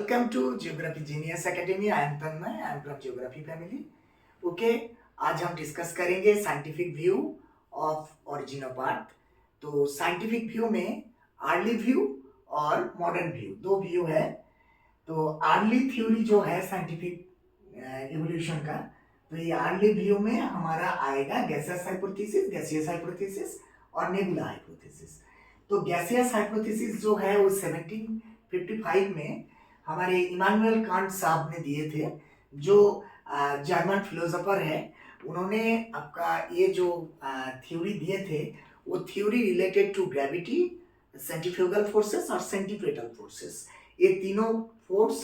Welcome to Geography Genius Academy. I am Tanmay. I am from Geography family. Okay आज हम discuss करेंगे scientific view of origin of earth. तो scientific view में early view और modern view दो view है। तो early theory जो है साइंटिफिक इवोल्यूशन का, तो ये अर्ली व्यू में हमारा आएगा गैसियस हाइपोथेसिस और नेबुला हाइपोथेसिस। तो गैसियस हाइपोथेसिस जो है वो 1755 में हमारे इमानुएल कांट साहब ने दिए थे, जो जर्मन फिलोसोफर है। उन्होंने आपका ये जो थ्योरी दिए थे वो theory related to gravity, centrifugal forces और सेंटीपेटल फोर्सेस। ये तीनों फोर्स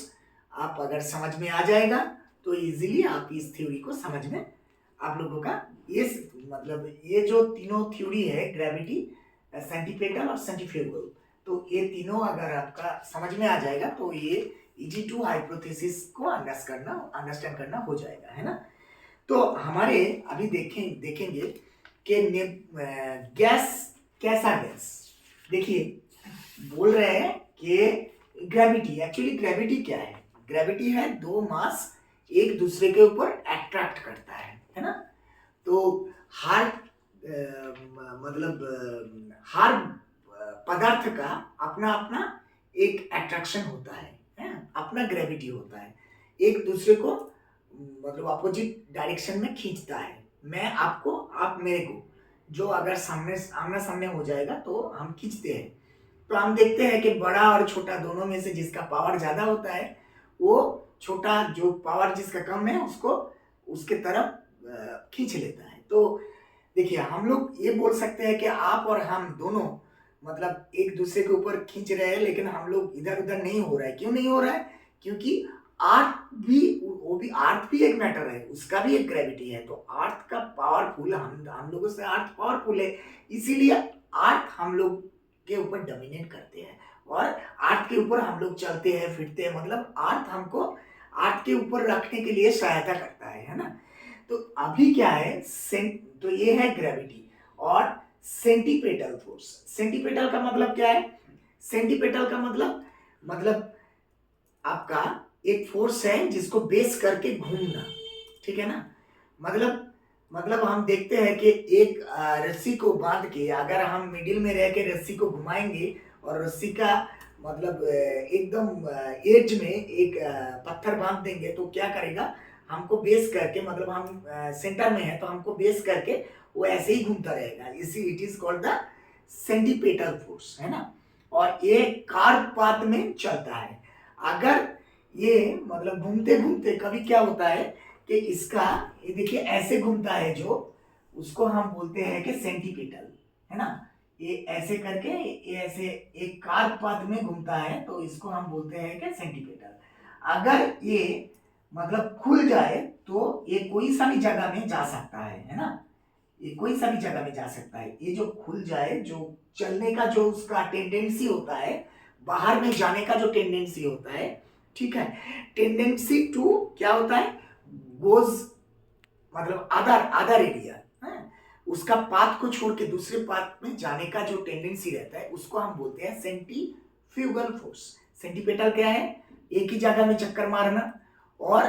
आप अगर समझ में आ जाएगा तो इजीली आप इस थ्योरी को समझ में आप लोगों का ये मतलब ये जो तीनों थ्योरी है ग्रेविटी, सेंटीपेटल और सेंट्रीफ्यूगल, तो ये तीनों अगर आपका समझ में आ जाएगा तो ये EG2 हाइपोथेसिस को अंडरस्टैंड करना हो जाएगा, है ना। तो हमारे अभी देखेंगे कि गैस कैसा गैस, देखिए बोल रहे हैं कि ग्रेविटी, एक्चुअली ग्रेविटी क्या है? ग्रेविटी है दो मास एक दूसरे के ऊपर अट्रैक्ट करता है ना। तो हर हर पदार्थ का अपना अपना एक अट्रैक्शन होता है, अपना ग्रेविटी होता है, एक दूसरे को मतलब अपोजिट डायरेक्शन में खींचता है। मैं आपको, आप मेरे को, जो अगर आमना सामने हो जाएगा तो हम खींचते हैं। तो हम देखते हैं कि बड़ा और छोटा दोनों में से जिसका पावर ज्यादा होता है वो छोटा, जो पावर जिसका कम है उसको उसके तरफ खींच लेता है। तो देखिए हम लोग ये बोल सकते हैं कि आप और हम दोनों मतलब एक दूसरे के ऊपर खींच रहे हैं, लेकिन हम लोग इधर उधर नहीं हो रहा है। क्यों नहीं हो रहा है? क्योंकि अर्थ भी एक मैटर है, उसका भी एक ग्रेविटी है। तो अर्थ का पावरफुल, हम लोगों से अर्थ पावरफुल है, इसीलिए अर्थ हम लोग के ऊपर डोमिनेट करते हैं और अर्थ के ऊपर हम लोग चलते हैं फिरते हैं। मतलब अर्थ हमको अर्थ के ऊपर रखने के लिए सहायता करता है ना। तो अभी क्या है, तो ये है ग्रेविटी और सेंटीपेटल फोर्स। सेंटीपेटल का मतलब क्या है? सेंटीपेटल का मतलब आपका एक फोर्स है जिसको बेस करके घूमना, ठीक है ना। मतलब हम देखते हैं कि एक रस्सी को बांध के अगर हम मिडिल में रह के रस्सी को घुमाएंगे और रस्सी का मतलब एकदम एज में एक पत्थर बांध देंगे तो क्या करेगा, हमको बेस करके, मतलब हम सेंटर में है तो हमको बेस करके वो ऐसे ही घूमता रहेगा। इसी it is called the centripetal force, है ना। और ये कार्ब पाथ में चलता है। अगर ये मतलब घूमते घूमते कभी क्या होता है कि इसका, ये देखिए ऐसे घूमता है, जो उसको हम बोलते हैं कि सेंटीपेटल, है ना। ये ऐसे करके ये ऐसे एक कार्ब पाथ में घूमता है तो इसको हम बोलते हैं कि सेंटीपेटल। अगर ये मतलब खुल जाए तो ये कोई सा भी जगह में जा सकता है ना। ये कोई सा भी जगह में जा सकता है। ये जो खुल जाए, जो चलने का जो उसका टेंडेंसी होता है, बाहर में जाने का जो टेंडेंसी होता है, ठीक है, टेंडेंसी टू क्या होता है, गोज मतलब अदर एरिया, उसका पाथ को छोड़ के दूसरे पाथ में जाने का जो टेंडेंसी रहता है उसको हम बोलते हैं सेंटीफ्यूगल फोर्स। सेंटीपेटल क्या है? एक ही जगह में चक्कर मारना, और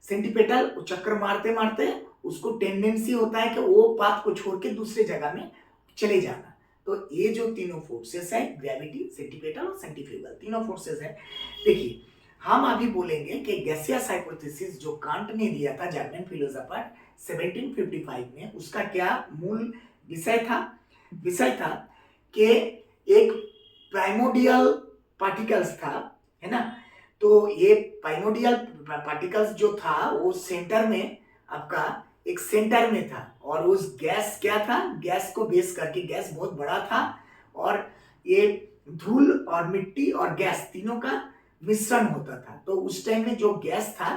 सेंटीपेटल चक्कर मारते मारते उसको टेंडेंसी होता है कि वो पाथ को छोड़ के दूसरे जगह में चले जाना। तो ये जो तीनों फोर्सेस है, ग्रेविटी, सेंटीपेटल और सेंटीफ्यूगल, तीनों फोर्सेस है। देखिए हम अभी बोलेंगे कि गैसियस हाइपोथेसिस जो कांट ने दिया था, जर्मन फिलोसोफर 1755 में, उसका क्या मूल विषय था कि एक प्राइमोडियल पार्टिकल्स था, है ना। तो ये प्राइमोडियल पार्टिकल्स जो था वो सेंटर में, आपका एक सेंटर में था, और उस गैस क्या था, गैस को बेस करके, गैस बहुत बड़ा था और ये धूल और मिट्टी और गैस तीनों का मिश्रण होता था। तो उस टाइम में जो गैस था,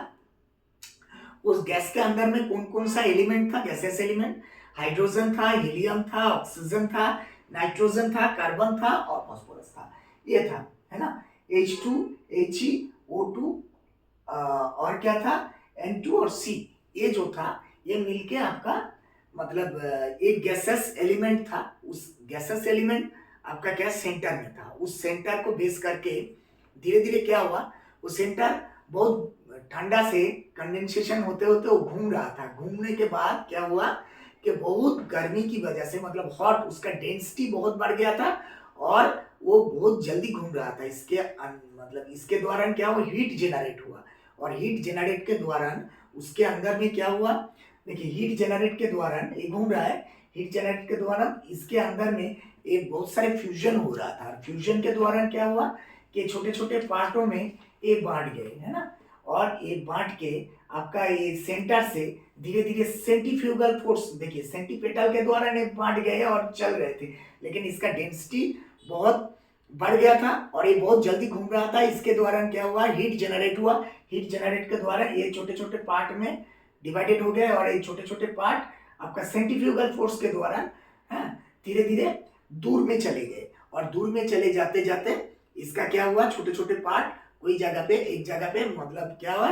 उस गैस के अंदर में कौन कौन सा एलिमेंट था, गैसेस एलिमेंट? हाइड्रोजन था, हीलियम था, ऑक्सीजन था, नाइट्रोजन था, कार्बन था और फास्फोरस था। ये था, है ना, H2, He, O2 और क्या था, N2 और C। ये जो था ये मिलके आपका मतलब एक गैसेस एलिमेंट था। उस गैसेस एलिमेंट आपका क्या सेंटर में था। उस सेंटर को बेस करके धीरे धीरे क्या हुआ, वो सेंटर बहुत ठंडा से कंडेंसेशन होते होते वो घूम रहा था। घूमने के बाद क्या हुआ कि बहुत गर्मी की वजह से मतलब हॉट, उसका डेंसिटी बहुत बढ़ गया था और वो बहुत जल्दी घूम रहा था। मतलब इसके दौरान क्या हुआ, हीट जनरेट हुआ और हीट जनरेट के दौरान उसके अंदर में क्या हुआ, देखिए हीट जनरेट के दौरान ये घूम रहा है, हीट जनरेट के दौरान इसके अंदर में एक बहुत सारे फ्यूजन हो रहा था। फ्यूजन के दौरान क्या हुआ कि छोटे छोटे पार्टों में ये बांट गए, है ना, और ये बांट के आपका ये सेंटर से धीरे धीरे सेंट्रीफ्यूगल फोर्स, देखिए सेंटीपेटल के द्वारा ये बांट गए और चल रहे थे, लेकिन इसका डेंसिटी बहुत बढ़ गया था और ये बहुत जल्दी घूम रहा था। इसके दौरान क्या हुआ, हीट जनरेट हुआ। हीट जनरेट के द्वारा ये छोटे छोटे पार्ट में डिवाइडेड हो गए और ये छोटे छोटे पार्ट आपका सेंट्रीफ्यूगल फोर्स के द्वारा धीरे धीरे दूर में चले गए और दूर में चले जाते जाते इसका क्या हुआ, छोटे छोटे पार्ट कोई जगह पे, एक जगह पे मतलब क्या हुआ,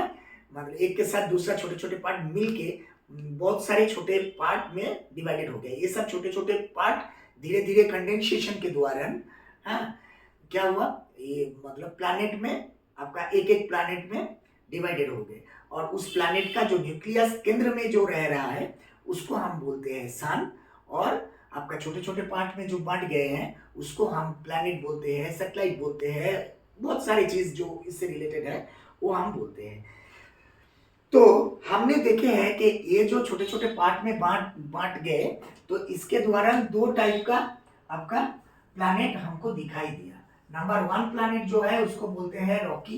मतलब एक के साथ दूसरा छोटे छोटे पार्ट मिलके बहुत सारे छोटे पार्ट में डिवाइडेड हो गए। ये सब छोटे छोटे पार्ट धीरे धीरे कंडेंसेशन के द्वारा क्या हुआ, ये मतलब प्लैनेट में आपका एक एक प्लैनेट में डिवाइडेड हो गए और उस प्लैनेट का जो न्यूक्लियस केंद्र में जो रह रहा है उसको हम बोलते हैं सन, और आपका छोटे छोटे पार्ट में जो बांट गए हैं उसको हम प्लैनेट बोलते हैं, सैटेलाइट बोलते हैं, बहुत सारी चीज जो इससे रिलेटेड है वो हम बोलते हैं। तो हमने देखे हैं कि ये जो छोटे छोटे पार्ट में बांट बांट गए, तो इसके द्वारा दो टाइप का आपका प्लैनेट हमको दिखाई दिया। नंबर 1 प्लैनेट जो है उसको बोलते हैं रॉकी,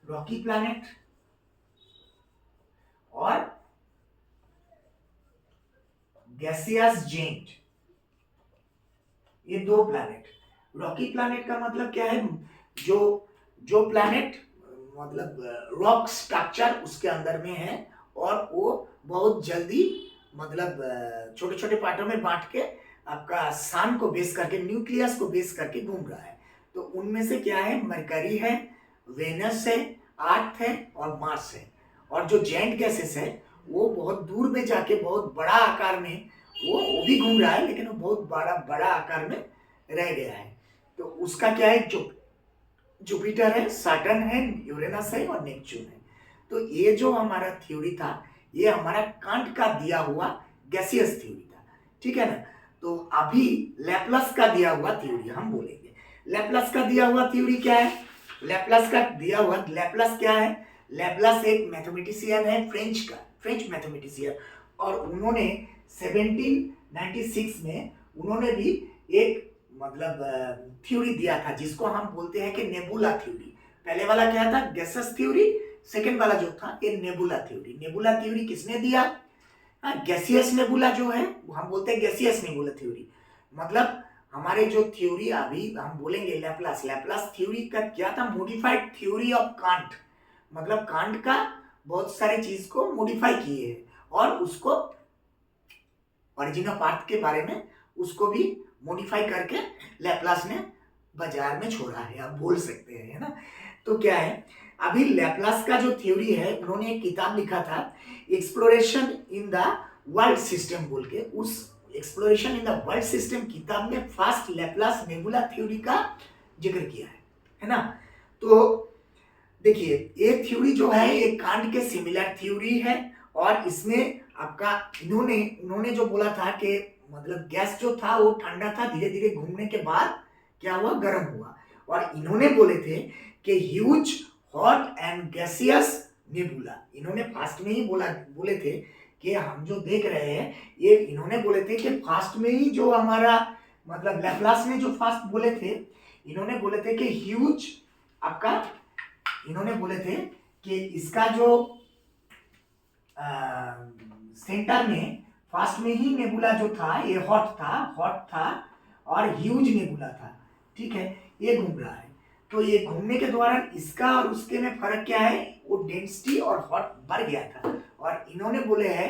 रॉकी प्लैनेट, और गैसियस जेंट, ये दो प्लैनेट। रॉकी प्लैनेट का मतलब क्या है, जो जो प्लैनेट मतलब रॉक स्ट्रक्चर उसके अंदर में है और वो बहुत जल्दी मतलब छोटे छोटे पार्टों में बांट के आपका सन को बेस करके, न्यूक्लियस को बेस करके घूम रहा है। तो उनमें से क्या है, मरकरी है, वेनस है, अर्थ है और मार्स है। और जो जेंट गैसेस है वो बहुत दूर में जाके बहुत बड़ा आकार में वो भी घूम रहा है, लेकिन वो बहुत बड़ा बड़ा आकार में रह गया है। तो उसका क्या है, जो जुपिटर है, सैटर्न है, यूरेनस है और नेपच्यून है। तो ये जो हमारा थ्योरी था ये हमारा कांट का दिया हुआ गैसियस थ्योरी था, ठीक है ना। तो अभी लैपलास का दिया हुआ थ्योरी हम बोलेंगे। लैपलास का दिया हुआ थ्योरी क्या है, लैपलास का दिया हुआ, लैपलास क्या है, लैपलास एक मैथमेटिशियन है फ्रेंच का, फ्रेंच मैथमेटिशियन, और उन्होंने 1796 में उन्होंने भी एक मतलब थ्योरी दिया था जिसको हम बोलते हैं कि नेबुला थ्योरी। पहले वाला क्या था, गैसेस थ्योरी, सेकंड वाला जो था ये नेबुला थ्योरी। नेबुला थ्योरी किसने दिया, गैसियस नेबुला जो है हम बोलते हैं गैसियस नेबुला थ्योरी। मतलब हमारे जो थ्योरी अभी हम बोलेंगे लैपलास, लैपलास थ्योरी का क्या था, मॉडिफाइड थ्योरी ऑफ कांट, मतलब कांट का बहुत सारे चीज को मॉडिफाई किए हैं और उसको ओरिजिन ऑफ अर्थ के बारे में उसको भी मॉडिफाई करके लैपलास ने बाजार में छोड़ा है, आप बोल सकते हैं, है ना। तो क्या है, अभी लैपलास का जो थ्योरी है उन्होंने एक किताब लिखा था exploration in the world system बोल के। उस exploration in the world system किताब में फर्स्ट लैपलास नेबुला थ्योरी का जिक्र किया है ना। तो देखिए ये थ्योरी जो है ये कांट के सिमिलर थ्योरी है और इसमें आपका उन्होंने जो बोला था कि मतलब गैस जो था वो ठंडा था, धीरे धीरे घूमने के बाद क्या हुआ, गर्म हुआ। और इन्होंने बोले थे कि huge hot and gaseous nebula, इन्होंने फास्ट में ही बोले थे कि हम जो देख रहे हैं ये, इन्होंने बोले थे कि फास्ट में ही जो हमारा मतलब लैपलास ने जो फास्ट बोले थे, इन्होंने बोले थे कि ह्यूज आपका, इन्होंने बोले थे कि इसका जो सेंटर में फास्ट में ही नेबुला जो था ये हॉट था और ह्यूज नेबुला था, ठीक है, ये घूम रहा है। तो ये घूमने के दौरान इसका और उसके में फर्क क्या है, वो डेंसिटी और हॉट बढ़ गया था। और इन्होंने बोले हैं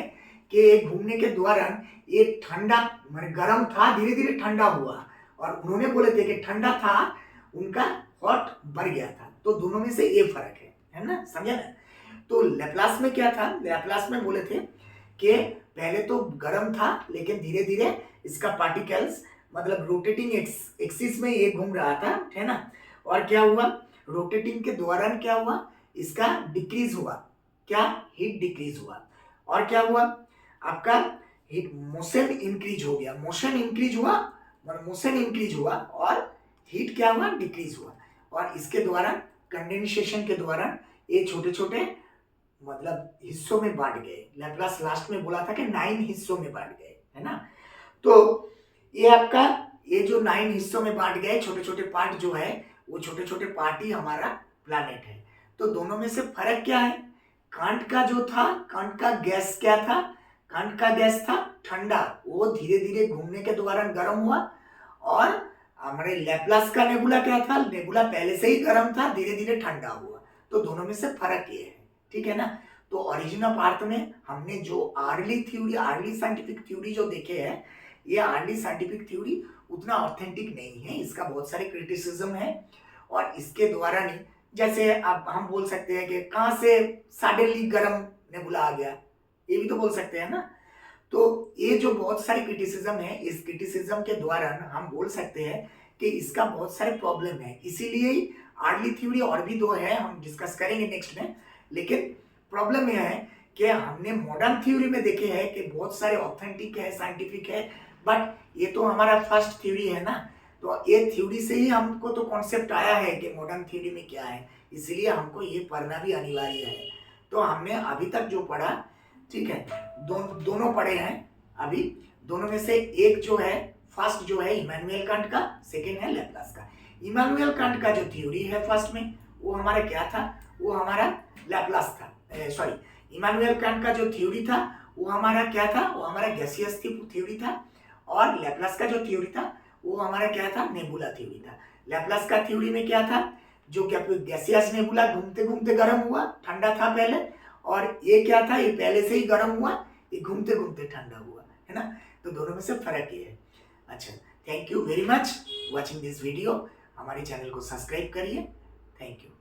कि घूमने के दौरान ये ठंडा मतलब गर्म था, धीरे धीरे ठंडा हुआ, और उन्होंने बोले थे कि ठंडा था उनका हॉट बढ़ गया था। तो दोनों में से ये फर्क है ना, समझा ना। तो लैपलास में क्या था, लैपलास में बोले थे कि पहले तो गर्म था लेकिन धीरे धीरे इसका पार्टिकल्स मतलब रोटेटिंग एक्सिस में ये घूम रहा था, है ना। और क्या हुआ, रोटेटिंग के दौरान क्या हुआ, इसका डिक्रीज हुआ, क्या, हीट डिक्रीज हुआ। और क्या हुआ, आपका हीट मोशन इंक्रीज हो गया, मोशन इंक्रीज हुआ और हीट क्या हुआ, डिक्रीज हुआ। और इसके द्वारा कंडेंसेशन के दौरान ये छोटे छोटे मतलब हिस्सों में बांट गए। लैप्लास लास्ट में बोला था कि 9 हिस्सों में बांट गए, है ना। तो ये आपका ये जो 9 हिस्सों में बांट गए छोटे छोटे पार्ट जो है, वो छोटे छोटे पार्ट ही हमारा प्लैनेट है। तो दोनों में से फर्क क्या है, कांट का जो था, कांट का गैस क्या था, कांट का गैस था ठंडा, वो धीरे धीरे घूमने के दौरान गर्म हुआ। और हमारे लैप्लास का नेबुला क्या था, नेबुला पहले से ही गर्म था, धीरे धीरे ठंडा हुआ। तो दोनों में से फर्क ये है, ठीक है ना। तो ओरिजिन ऑफ अर्थ में हमने जो early theory, early scientific theory जो देखे हैं, ये अर्ली साइंटिफिक थ्योरी उतना ऑथेंटिक नहीं है, इसका बहुत सारे क्रिटिसिज्म है। और इसके द्वारा नहीं, जैसे अब हम बोल सकते हैं कि कहां से सडनली गर्म नेबुला आ गया, ये भी तो बोल सकते हैं ना। तो ये जो बहुत सारी क्रिटिसिज्म है, इस क्रिटिसिज्म के द्वारा हम बोल सकते हैं कि इसका बहुत सारे प्रॉब्लम है। इसीलिए ही अर्ली थ्योरी और भी दो है, हम डिस्कस करेंगे नेक्स्ट में। लेकिन प्रॉब्लम यह है कि हमने मॉडर्न थ्योरी में देखे हैं कि बहुत सारे ऑथेंटिक है, साइंटिफिक है, बट ये तो हमारा फर्स्ट थ्योरी है ना। तो ये थ्योरी से ही हमको तो कॉन्सेप्ट आया है कि मॉडर्न थ्योरी में क्या है, इसीलिए हमको ये पढ़ना भी अनिवार्य है। तो हमने अभी तक जो पढ़ा, ठीक है, दोनों पढ़े हैं अभी। दोनों में से एक जो है, फर्स्ट जो है इमैनुएल कांट का, सेकेंड है लैप्लास का। इमैनुएल कांट का जो थ्योरी है फर्स्ट में, वो हमारा क्या था, वो हमारा लैप्लास था। सॉरी, इमैनुएल कांट का जो थ्योरी था वो हमारा क्या था, वो हमारा गैसियस थ्योरी था। और लैप्लास का जो थ्योरी था वो हमारा क्या था, नेबुला थ्योरी था। लैप्लास का थ्योरी में क्या था, जो गैसियस नेबुला घूमते घूमते गर्म हुआ, ठंडा था पहले। और ये क्या था, ये पहले से ही गर्म हुआ, ये घूमते घूमते ठंडा हुआ, है ना। तो दोनों में से फर्क ये है। अच्छा, thank you very much watching this video. हमारे चैनल को सब्सक्राइब करिए। Thank you.